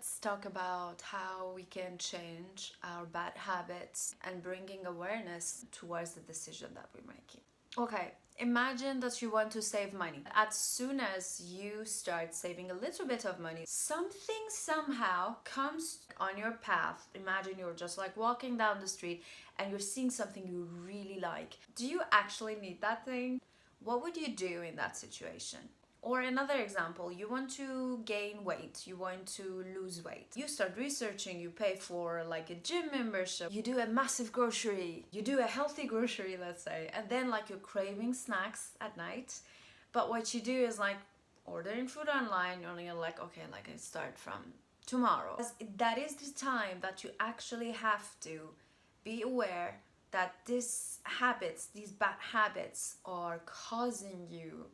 let's talk about how we can change our bad habits and bringing awareness towards the decision that we're making. Okay, imagine that you want to save money. As soon as you start saving a little bit of money, something somehow comes on your path. Imagine you're just like walking down the street and you're seeing something you really like. Do you actually need that thing? What would you do in that situation? Or another example, you want to gain weight, you want to lose weight. You start researching, you pay for like a gym membership, you do a massive grocery, you do a healthy grocery, let's say, and then like you're craving snacks at night. But what you do is like ordering food online, you're like, okay, like I start from tomorrow. That is the time that you actually have to be aware that these bad habits are causing you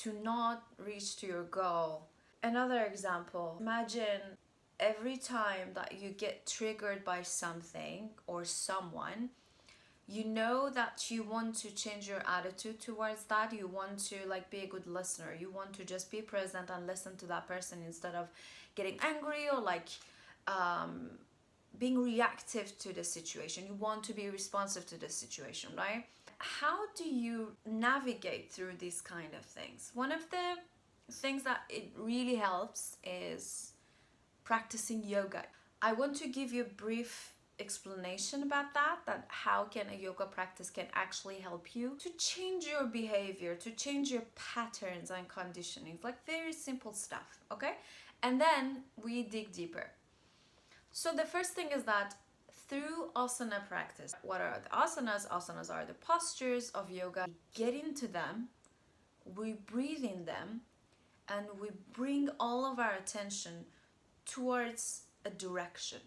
to not reach to your goal. Another example, imagine every time that you get triggered by something or someone, you know that you want to change your attitude towards that. You want to like be a good listener. You want to just be present and listen to that person instead of getting angry or like being reactive to the situation. You want to be responsive to the situation, right? How do you navigate through these kind of things? One of the things that it really helps is practicing yoga. I want to give you a brief explanation about that how can a yoga practice can actually help you to change your behavior, to change your patterns and conditioning. Like very simple stuff, okay? And then we dig deeper. So the first thing is that through asana practice, what are the asanas? Asanas are the postures of yoga. We get into them, we breathe in them, and we bring all of our attention towards a direction.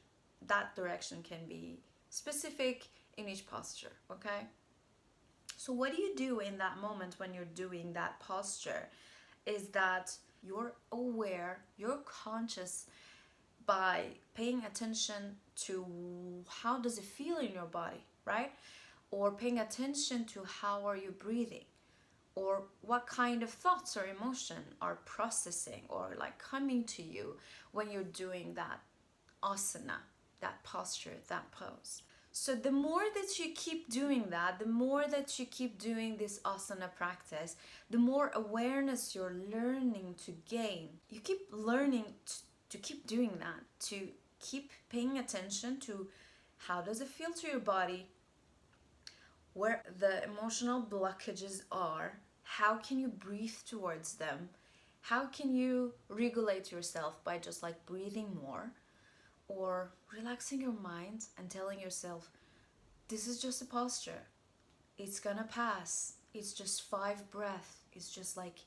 That direction can be specific in each posture, okay? So what do you do in that moment when you're doing that posture is that you're aware, you're conscious by paying attention to how does it feel in your body, right? Or paying attention to how are you breathing, or what kind of thoughts or emotion are processing or like coming to you when you're doing that asana, that posture, that pose. So the more that you keep doing that, the more that you keep doing this asana practice, the more awareness you're learning to gain. You keep learning to keep doing that, to keep paying attention to how does it feel to your body, where the emotional blockages are, how can you breathe towards them, how can you regulate yourself by just like breathing more or relaxing your mind and telling yourself, this is just a posture, it's gonna pass, it's just 5 breaths, it's just like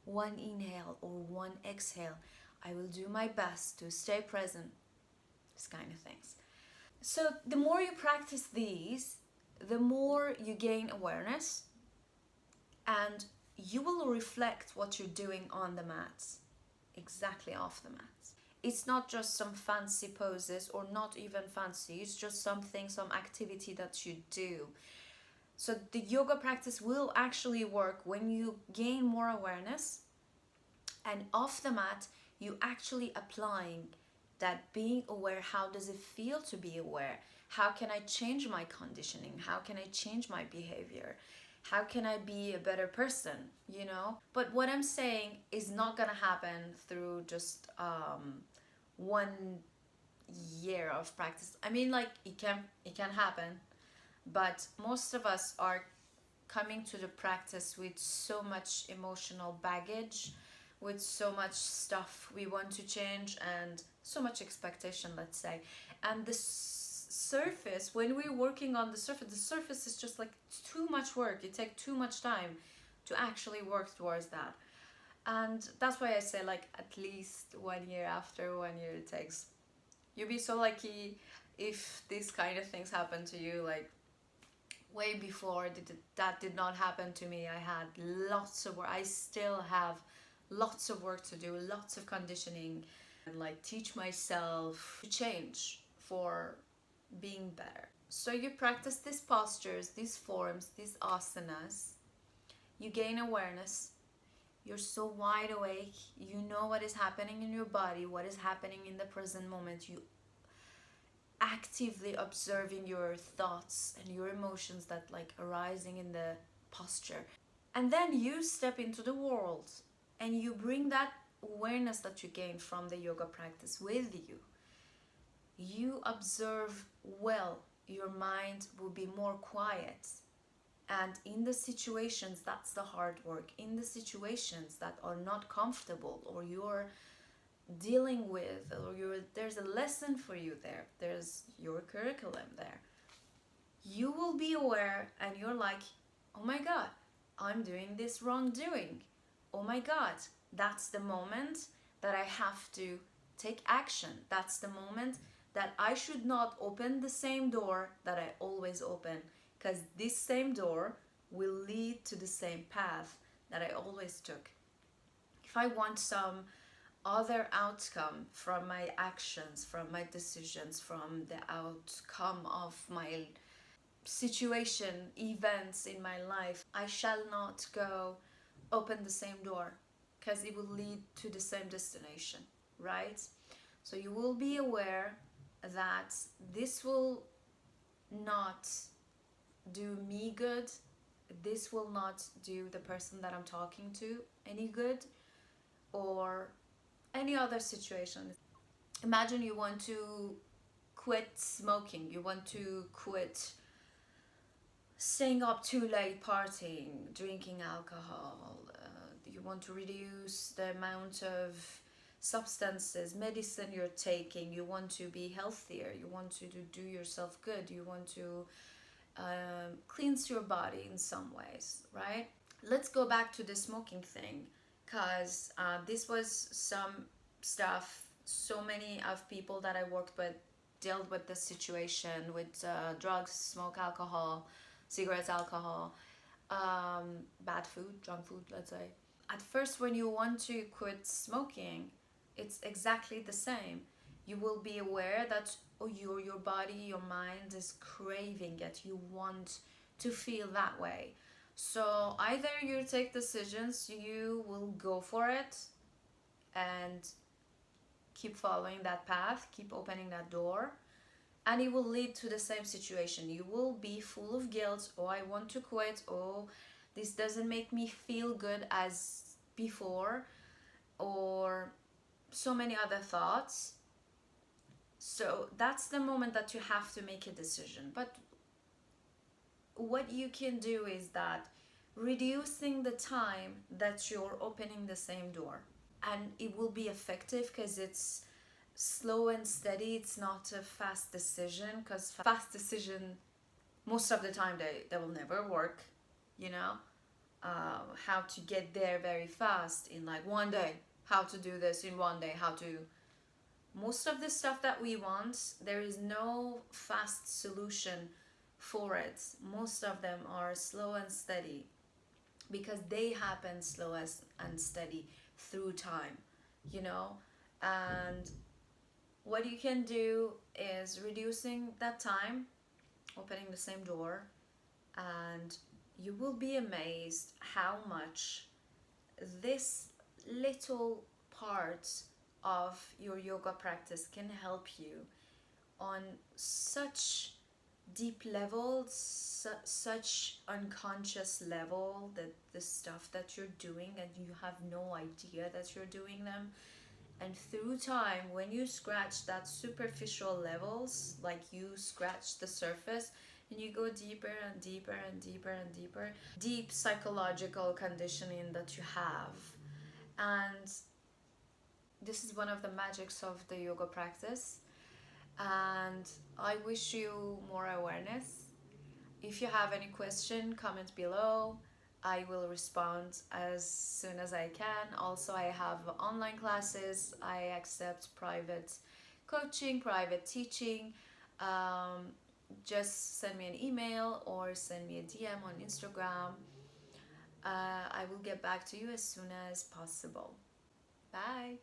1 inhale or 1 exhale. I will do my best to stay present, these kind of things. So the more you practice these, the more you gain awareness, and you will reflect what you're doing on the mats, exactly off the mats. It's not just some fancy poses, or not even fancy, it's just something, some activity that you do. So the yoga practice will actually work when you gain more awareness, and off the mat you actually applying that being aware. How does it feel to be aware? How can I change my conditioning? How can I change my behavior? How can I be a better person, you know? But what I'm saying is not gonna happen through just 1 year of practice. I mean, like it can happen, but most of us are coming to the practice with so much emotional baggage, with so much stuff we want to change, and so much expectation, let's say. And the surface, when we're working on the surface is just like too much work. It takes too much time to actually work towards that. And that's why I say like at least 1 year. After 1 year it takes. You'll be so lucky if these kind of things happen to you. Like way before that did not happen to me. I had lots of work. I still have lots of work to do, lots of conditioning, and like teach myself to change for being better. So you practice these postures, these forms, these asanas, you gain awareness, You're so wide awake. You know what is happening in your body, what is happening in the present moment. You actively observing your thoughts and your emotions that like arising in the posture. And then you step into the world and you bring that awareness that you gain from the yoga practice with you. You observe well, your mind will be more quiet. And in the situations, that's the hard work. In the situations that are not comfortable, or you're dealing with, or there's a lesson for you there, there's your curriculum there, you will be aware and you're like, oh my god, I'm doing this wrongdoing. Oh my god, that's the moment that I have to take action. That's the moment that I should not open the same door that I always open, because this same door will lead to the same path that I always took. If I want some other outcome from my actions, from my decisions, from the outcome of my situation, events in my life, I shall not go open the same door, because it will lead to the same destination, right? So you will be aware that this will not do me good, this will not do the person that I'm talking to any good, or any other situation. Imagine you want to quit smoking, you want to quit staying up too late partying, drinking alcohol, you want to reduce the amount of substances, medicine you're taking, you want to be healthier, you want to do yourself good, you want to cleanse your body in some ways, right? Let's go back to the smoking thing, because this was some stuff so many of people that I worked with dealt with the situation with drugs, smoke, alcohol, cigarettes, alcohol, bad food, junk food, let's say. At first, when you want to quit smoking, it's exactly the same. You will be aware that your body, your mind is craving it. You want to feel that way. So either you take decisions, you will go for it and keep following that path, keep opening that door, and it will lead to the same situation. You will be full of guilt. Oh, I want to quit. Oh, this doesn't make me feel good as before, or so many other thoughts. So that's the moment that you have to make a decision. But what you can do is that reducing the time that you're opening the same door, and it will be effective because it's slow and steady. It's not a fast decision, because fast decision most of the time they will never work, you know. How to get there very fast in like one day, how to do this in one day, how to, most of the stuff that we want, there is no fast solution for it. Most of them are slow and steady, because they happen slow and steady through time, you know. And what you can do is reducing that time, opening the same door, and you will be amazed how much this little part of your yoga practice can help you on such deep levels, such unconscious level, that the stuff that you're doing and you have no idea that you're doing them. And through time, when you scratch that superficial levels, like you scratch the surface and you go deeper and deeper and deeper and deeper, deep psychological conditioning that you have. And this is one of the magics of the yoga practice. And I wish you more awareness. If you have any question, comment below. I will respond as soon as I can. Also, I have online classes. I accept private coaching, private teaching. Just send me an email or send me a DM on Instagram. I will get back to you as soon as possible. Bye.